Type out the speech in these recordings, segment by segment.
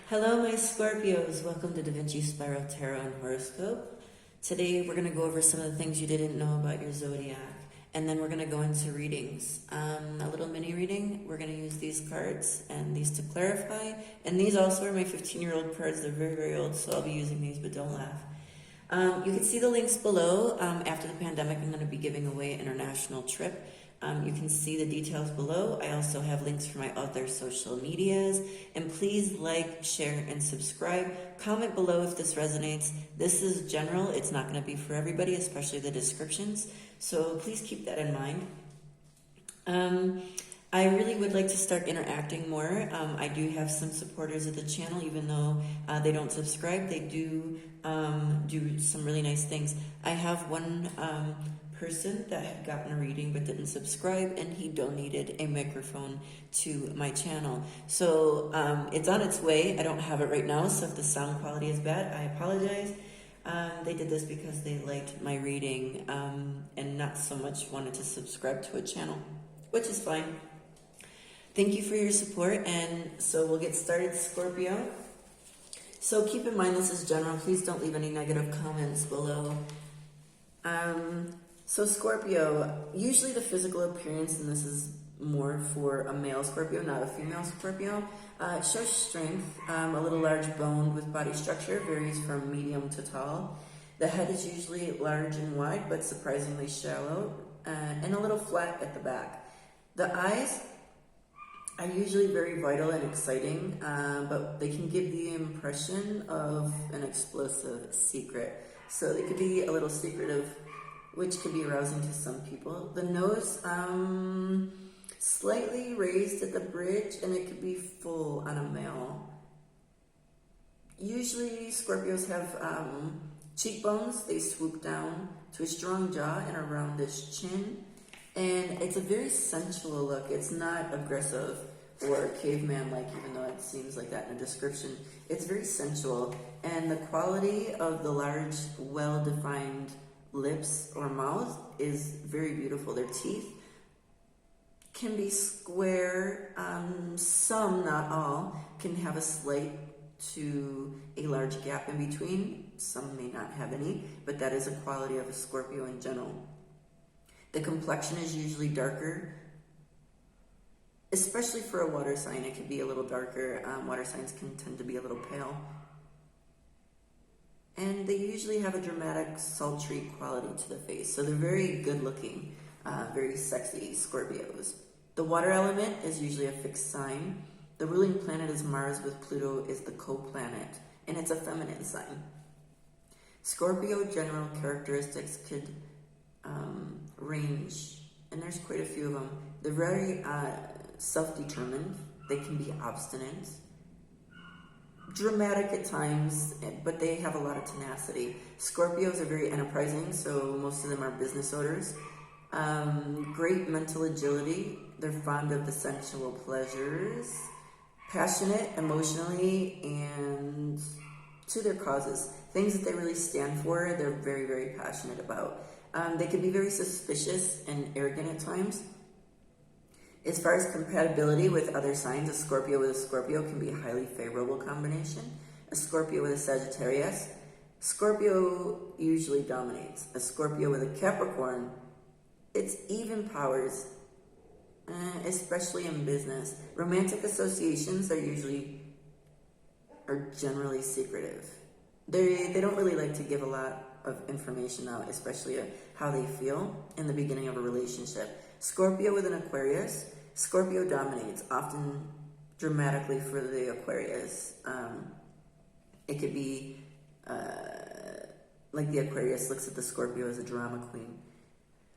Hello, my Scorpios. Welcome to DaVincis.spiral Tarot and Horoscope. Today, we're going to go over some of the things you didn't know about your zodiac, and then we're going to go into readings. A little mini reading. We're going to use these cards and these to clarify. And these also are my 15-year-old cards. They're very, very old, so I'll be using these, but don't laugh. You can see the links below. After the pandemic, I'm going to be giving away an international trip. You can see the details below. I also have links for my other social medias. And please like, share, and subscribe. Comment below if this resonates. This is general. It's not going to be for everybody, especially the descriptions. So please keep that in mind. I really would like to start interacting more. I do have some supporters of the channel, even though they don't subscribe. They do do some really nice things. I have one person that had gotten a reading but didn't subscribe, and he donated a microphone to my channel. So it's on its way. I don't have it right now, so if the sound quality is bad, I apologize. They did this because they liked my reading and not so much wanted to subscribe to a channel, which is fine. Thank you for your support, and so we'll get started, Scorpio. So keep in mind this is general. Please don't leave any negative comments below. So Scorpio, usually the physical appearance, and this is more for a male Scorpio, not a female Scorpio, it shows strength, a little large boned with body structure, varies from medium to tall. The head is usually large and wide, but surprisingly shallow, and a little flat at the back. The eyes are usually very vital and exciting, but they can give the impression of an explosive secret. So they could be a little secretive, which could be arousing to some people. The nose, slightly raised at the bridge, and it could be full on a male. Usually Scorpios have cheekbones. They swoop down to a strong jaw and a roundish chin. And it's a very sensual look. It's not aggressive or caveman-like, even though it seems like that in a description. It's very sensual. And the quality of the large, well-defined lips or mouth is very beautiful. Their teeth can be square. Some, not all, can have a slight to a large gap in between. Some may not have any, but that is a quality of a Scorpio in general. The complexion is usually darker, especially for a water sign. It could be a little darker. Water signs can tend to be a little pale. And they usually have a dramatic, sultry quality to the face. So they're very good looking, very sexy Scorpios. The water element is usually a fixed sign. The ruling planet is Mars, with Pluto is the co-planet, and it's a feminine sign. Scorpio general characteristics could range, and there's quite a few of them. They're very self-determined. They can be obstinate, dramatic at times, but they have a lot of tenacity. Scorpios are very enterprising, so most of them are business owners. Great mental agility. They're fond of the sensual pleasures. Passionate emotionally and to their causes. Things that they really stand for, they're very, very passionate about. They can be very suspicious and arrogant at times. As far as compatibility with other signs, a Scorpio with a Scorpio can be a highly favorable combination. A Scorpio with a Sagittarius, Scorpio usually dominates. A Scorpio with a Capricorn, it's even powers, especially in business. Romantic associations are generally secretive. They don't really like to give a lot of information out, especially how they feel in the beginning of a relationship. Scorpio with an Aquarius, Scorpio dominates, often dramatically for the Aquarius. It could be like the Aquarius looks at the Scorpio as a drama queen.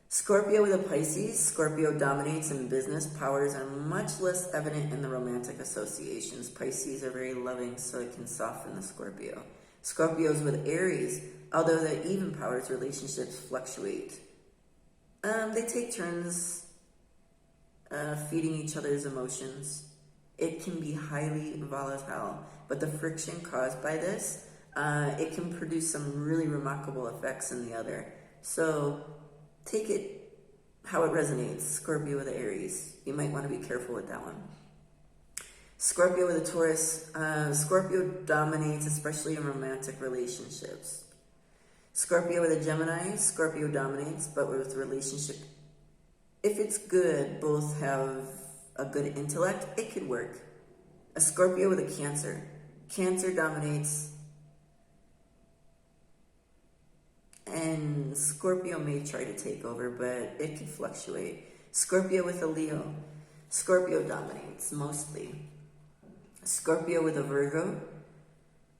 Scorpio with a Pisces, Scorpio dominates in business. Powers are much less evident in the romantic associations. Pisces are very loving, so it can soften the Scorpio. Scorpios with Aries, although the even powers relationships fluctuate. They take turns feeding each other's emotions. It can be highly volatile, but the friction caused by this, it can produce some really remarkable effects in the other. So take it how it resonates. Scorpio with Aries. You might want to be careful with that one. Scorpio with a Taurus. Scorpio dominates, especially in romantic relationships. Scorpio with a Gemini. Scorpio dominates, but with relationship, if it's good, both have a good intellect, it could work. A Scorpio with a Cancer. Cancer dominates, and Scorpio may try to take over, but it can fluctuate. Scorpio with a Leo. Scorpio dominates mostly. Scorpio with a Virgo.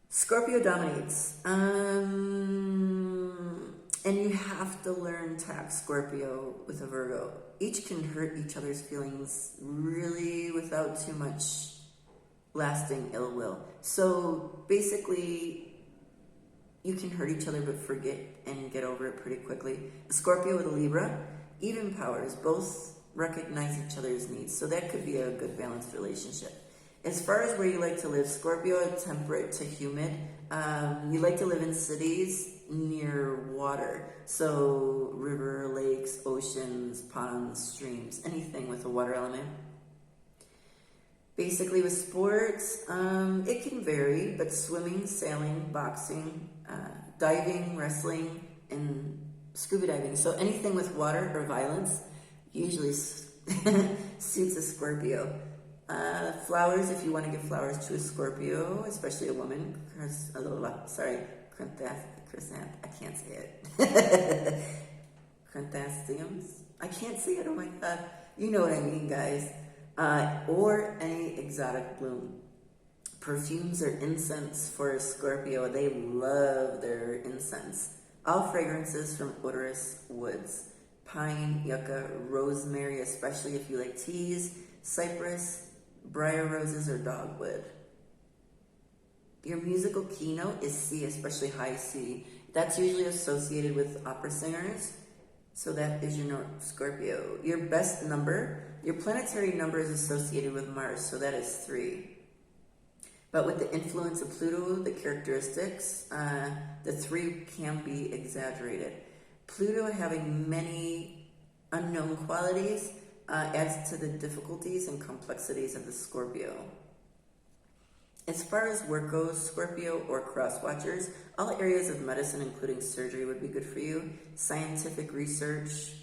Scorpio dominates. And you have to learn to act Scorpio with a Virgo. Each can hurt each other's feelings really without too much lasting ill will. So basically, you can hurt each other but forget and get over it pretty quickly. A Scorpio with a Libra, even powers, both recognize each other's needs. So that could be a good balanced relationship. As far as where you like to live, Scorpio, temperate to humid. You like to live in cities near water. So river, lakes, oceans, ponds, streams, anything with a water element. Basically with sports, it can vary, but swimming, sailing, boxing, diving, wrestling, and scuba diving. So anything with water or violence usually suits a Scorpio. Flowers, if you want to give flowers to a Scorpio, especially a woman. I can't say it. Chrysanthemums? I can't say it, oh my god. You know what I mean, guys. Or any exotic bloom. Perfumes or incense for a Scorpio. They love their incense. All fragrances from odorous woods. Pine, yucca, rosemary, especially if you like teas, cypress, briar roses, or dogwood. Your musical keynote is C, especially high C. That's usually associated with opera singers. So that is your Scorpio. Your best number, your planetary number is associated with Mars, so that is 3. But with the influence of Pluto, the characteristics, the 3 can be exaggerated. Pluto having many unknown qualities adds to the difficulties and complexities of the Scorpio. As far as work goes, Scorpio or cross-watchers, all areas of medicine, including surgery, would be good for you. Scientific research,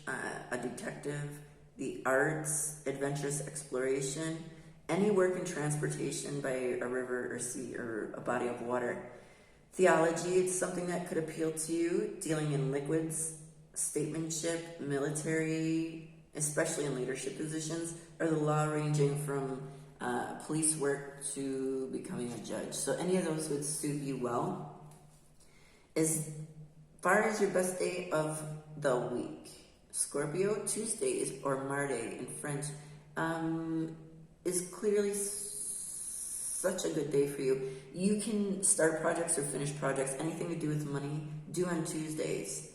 a detective, the arts, adventurous exploration, any work in transportation by a river or sea or a body of water. Theology, it's something that could appeal to you, dealing in liquids, statesmanship, military, especially in leadership positions, or the law ranging from police work to becoming a judge. So any of those would suit you well. As far as your best day of the week, Scorpio, Tuesdays, or Mardi in French, is clearly such a good day for you. You can start projects or finish projects, anything to do with money, do on Tuesdays.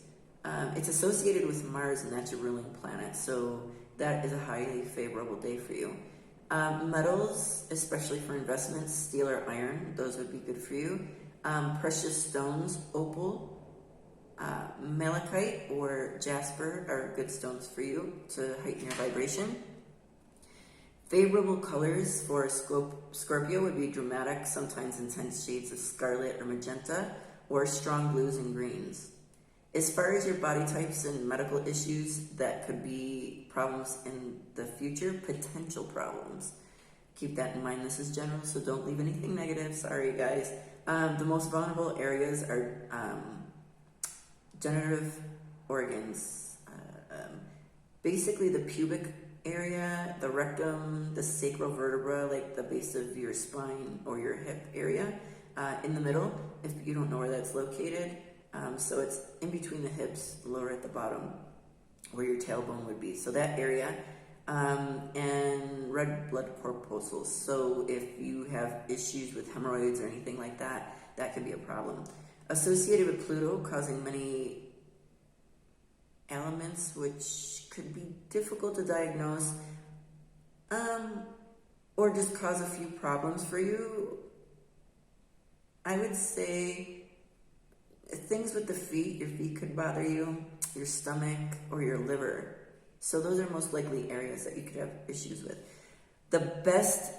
It's associated with Mars, and that's your ruling planet, so that is a highly favorable day for you. Metals, especially for investments, steel or iron, those would be good for you. Precious stones, opal, malachite, or jasper are good stones for you to heighten your vibration. Favorable colors for Scorpio would be dramatic, sometimes intense shades of scarlet or magenta, or strong blues and greens. As far as your body types and medical issues that could be problems in the future, potential problems. Keep that in mind. This is general, so don't leave anything negative. Sorry, guys. The most vulnerable areas are generative organs. Basically, the pubic area, the rectum, the sacral vertebra, like the base of your spine or your hip area, in the middle, if you don't know where that's located. So it's in between the hips, lower at the bottom, where your tailbone would be. So that area, and red blood corpuscles. So if you have issues with hemorrhoids or anything like that, that could be a problem. Associated with Pluto, causing many ailments, which could be difficult to diagnose, or just cause a few problems for you. I would say things with the feet, your feet could bother you, your stomach, or your liver. So those are most likely areas that you could have issues with. The best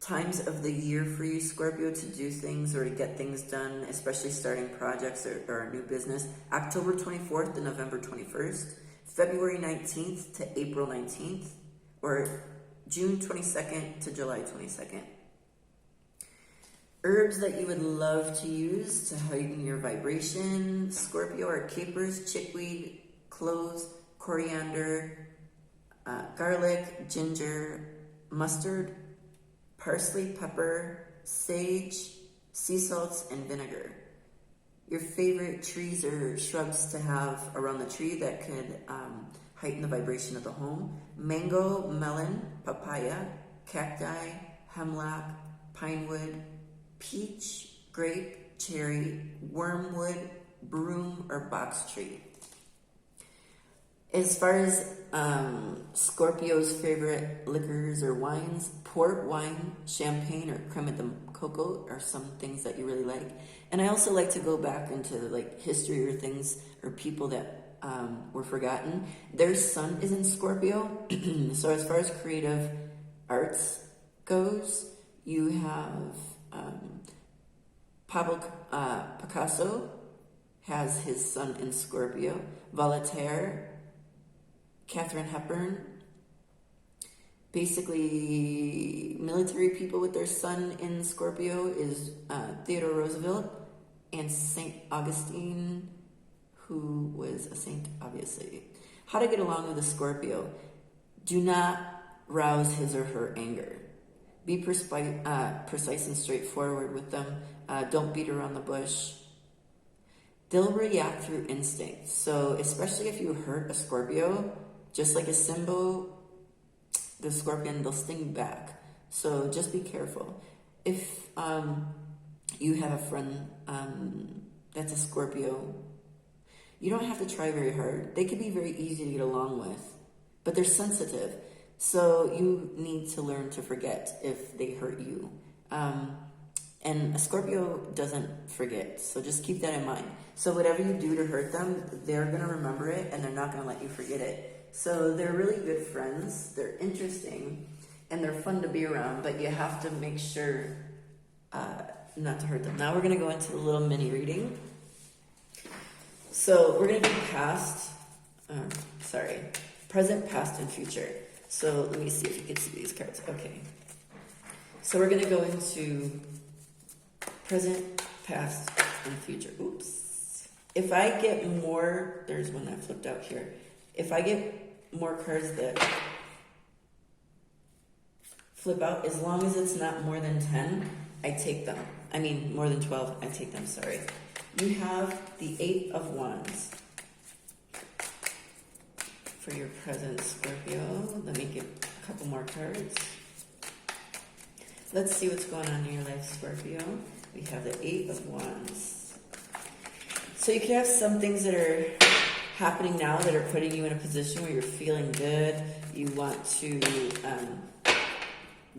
Times of the year for you, Scorpio, to do things or to get things done, especially starting projects or a new business. October 24th to November 21st, February 19th to April 19th, or June 22nd to July 22nd. Herbs that you would love to use to heighten your vibration, Scorpio, are capers, chickweed, cloves, coriander, garlic, ginger, mustard, parsley, pepper, sage, sea salts, and vinegar. Your favorite trees or shrubs to have around the tree that could heighten the vibration of the home: mango, melon, papaya, cacti, hemlock, pinewood, peach, grape, cherry, wormwood, broom, or box tree. As far as Scorpio's favorite liquors or wines, port wine, champagne, or creme de coco are some things that you really like. And I also like to go back into like history or things or people that were forgotten. Their sun is in Scorpio. So as far as creative arts goes, you have Pablo Picasso has his sun in Scorpio. Voltaire, Katharine Hepburn, basically military people with their sun in Scorpio is Theodore Roosevelt and St. Augustine, who was a saint, obviously. How to get along with a Scorpio: do not rouse his or her anger. Be precise and straightforward with them. Don't beat around the bush. They'll react through instinct. So especially if you hurt a Scorpio, just like a Simbo, the scorpion, they'll sting back. So just be careful. If you have a friend that's a Scorpio, you don't have to try very hard. They can be very easy to get along with, but they're sensitive. So you need to learn to forget if they hurt you. And a Scorpio doesn't forget, so just keep that in mind. So whatever you do to hurt them, they're going to remember it, and they're not going to let you forget it. So they're really good friends, they're interesting, and they're fun to be around, but you have to make sure not to hurt them. Now we're going to go into a little mini reading. So we're going to do present, past, and future. So let me see if you can see these cards. Okay. So we're going to go into present, past, and future. Oops. If I get more, there's one that flipped out here. If I get more cards that flip out, as long as it's not more than 10, I take them. I mean, more than 12, I take them, sorry. You have the 8 of Wands for your present, Scorpio. Let me get a couple more cards. Let's see what's going on in your life, Scorpio. We have the 8 of Wands. So you could have some things that are happening now that are putting you in a position where you're feeling good. You want to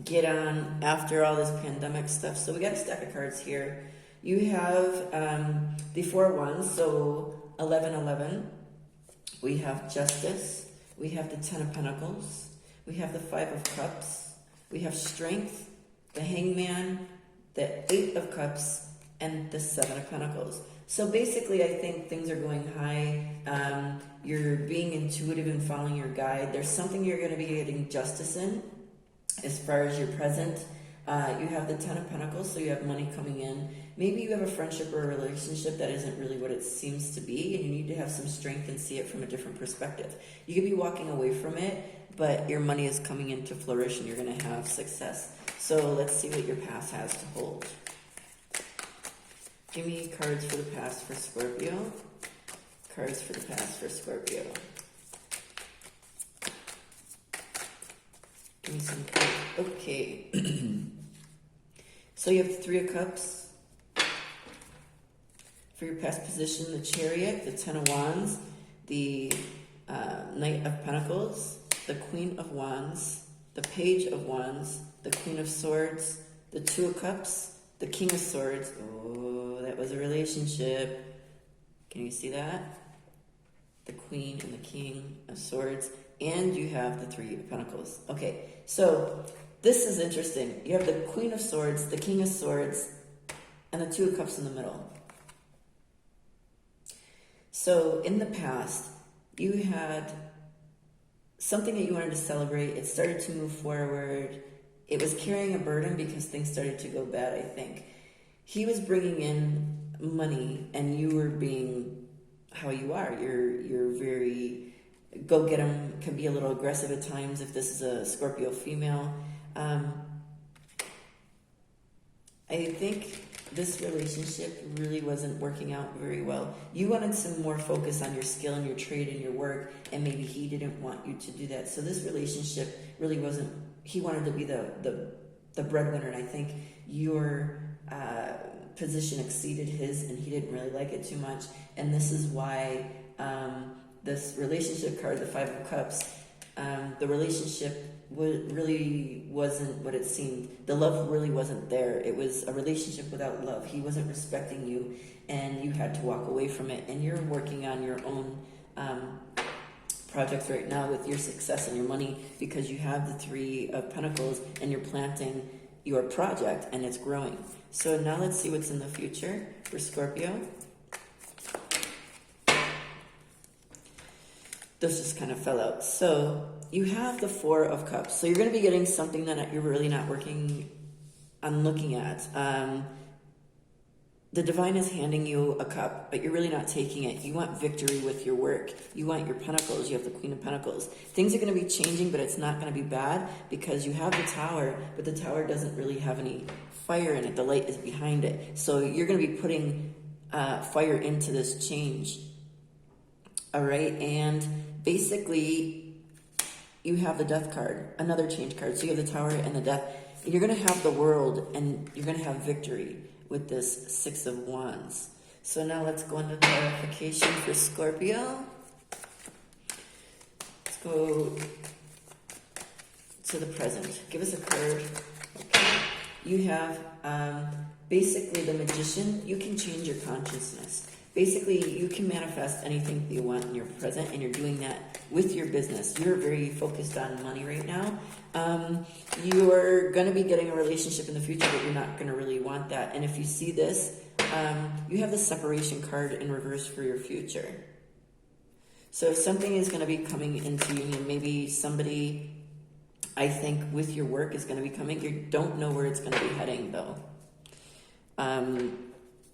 get on after all this pandemic stuff. So we got a stack of cards here. You have the 4 of Wands, so 11. We have Justice. We have the 10 of Pentacles. We have the 5 of Cups. We have Strength, the Hangman, the 8 of Cups, and the 7 of Pentacles. So basically, I think things are going high. You're being intuitive and following your guide. There's something you're going to be getting justice in as far as your present. You have the 10 of Pentacles, so you have money coming in. Maybe you have a friendship or a relationship that isn't really what it seems to be, and you need to have some strength and see it from a different perspective. You could be walking away from it, but your money is coming in to flourish and you're going to have success. So let's see what your past has to hold. Give me cards for the past for Scorpio. Cards for the past for Scorpio. Give me some cards. Okay. So you have the 3 of Cups. For your past position, the Chariot, the 10 of Wands, the Knight of Pentacles, the Queen of Wands, the Page of Wands, the Queen of Swords, the 2 of Cups, the King of Swords. Oh, that was a relationship. Can you see that? The Queen and the King of Swords. And you have the 3 of Pentacles. Okay, so this is interesting. You have the Queen of Swords, the King of Swords, and the Two of Cups in the middle. So in the past, you had something that you wanted to celebrate. It started to move forward. It was carrying a burden because things started to go bad, I think. He was bringing in money, and you were being how you are. You're very go get 'em, can be a little aggressive at times if this is a Scorpio female. I think this relationship really wasn't working out very well. You wanted some more focus on your skill and your trade and your work, and maybe he didn't want you to do that. So this relationship really wasn't, he wanted to be the breadwinner, and I think your position exceeded his, and he didn't really like it too much. And this is why this relationship card, the Five of Cups, the relationship really wasn't what it seemed. The love really wasn't there. It was a relationship without love. He wasn't respecting you, and you had to walk away from it. And you're working on your own projects right now with your success and your money, because you have the Three of Pentacles, and you're planting your project, and it's growing. So now let's see what's in the future for Scorpio. Those just kind of fell out. So you have the Four of Cups. So you're going to be getting something that you're really not working on looking at. The divine is handing you a cup, but you're really not taking it. You want victory with your work. You want your pentacles. You have the Queen of Pentacles. Things are going to be changing, but it's not going to be bad because you have the Tower, but the Tower doesn't really have any fire in it. The light is behind it. So you're going to be putting fire into this change. All right, and basically you have the Death card, another change card. So you have the Tower and the Death. And you're going to have the World, and you're going to have victory with this Six of Wands. So now let's go into clarification for Scorpio. Let's go to the present. Give us a card. Okay. You have basically the Magician. You can change your consciousness. Basically, you can manifest anything that you want in your present, and you're doing that with your business. You're very focused on money right now. You're going to be getting a relationship in the future, but you're not going to really want that. And if you see this, you have the Separation card in reverse for your future. So something is going to be coming into union. Maybe somebody, I think, with your work is going to be coming. You don't know where it's going to be heading, though.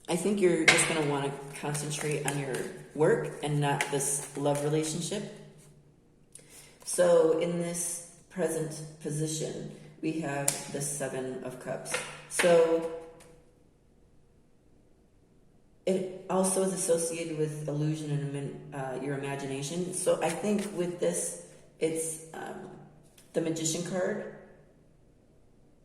I think you're just going to want to concentrate on your work and not this love relationship. So in this present position, we have the Seven of Cups. So it also is associated with illusion and your imagination. So I think with this, it's the Magician card.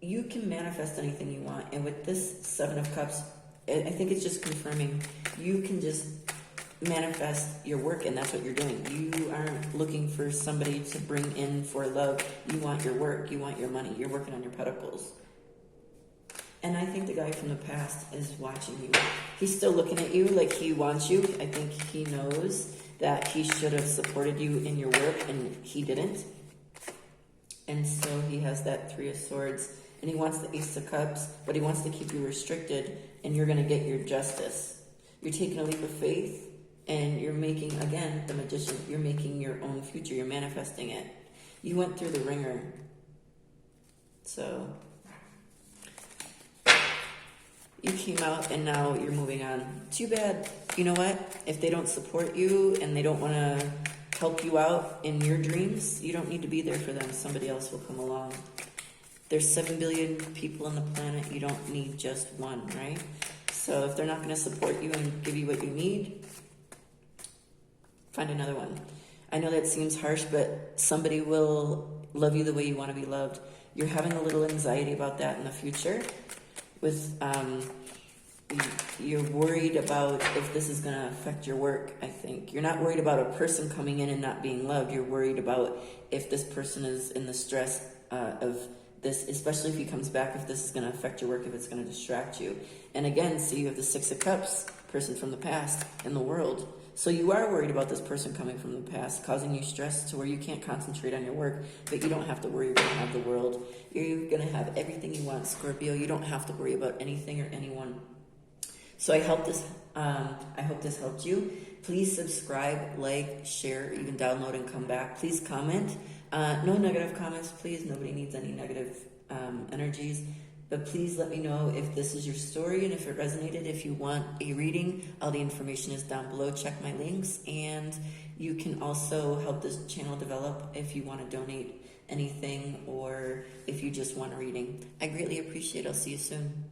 You can manifest anything you want. And with this Seven of Cups, I think it's just confirming you can just manifest your work, and that's what you're doing. You aren't looking for somebody to bring in for love. You want your work. You want your money. You're working on your pentacles. And I think the guy from the past is watching you. He's still looking at you like he wants you. I think he knows that he should have supported you in your work, and he didn't. And so he has that Three of Swords. And he wants the Ace of Cups, but he wants to keep you restricted, and you're going to get your justice. You're taking a leap of faith, and you're making, again, the Magician, you're making your own future. You're manifesting it. You went through the ringer. So you came out, and now you're moving on. Too bad. You know what? If they don't support you and they don't want to help you out in your dreams, you don't need to be there for them. Somebody else will come along. There's 7 billion people on the planet. You don't need just one, right? So if they're not going to support you and give you what you need, find another one. I know that seems harsh, but somebody will love you the way you want to be loved. You're having a little anxiety about that in the future. With you're worried about if this is going to affect your work, I think. You're not worried about a person coming in and not being loved. You're worried about if this person is in the stress of this, especially if he comes back, if this is going to affect your work, if it's going to distract you. And again, see, you have the Six of Cups, person from the past in the world. So you are worried about this person coming from the past, causing you stress to where you can't concentrate on your work, but you don't have to worry. You're going to have the world. You're going to have everything you want, Scorpio. You don't have to worry about anything or anyone. So I hope this helped you. Please subscribe, like, share, even download and come back. Please comment. No negative comments, please. Nobody needs any negative energies. But please let me know if this is your story and if it resonated. If you want a reading, all the information is down below. Check my links. And you can also help this channel develop if you want to donate anything or if you just want a reading. I greatly appreciate it. I'll see you soon.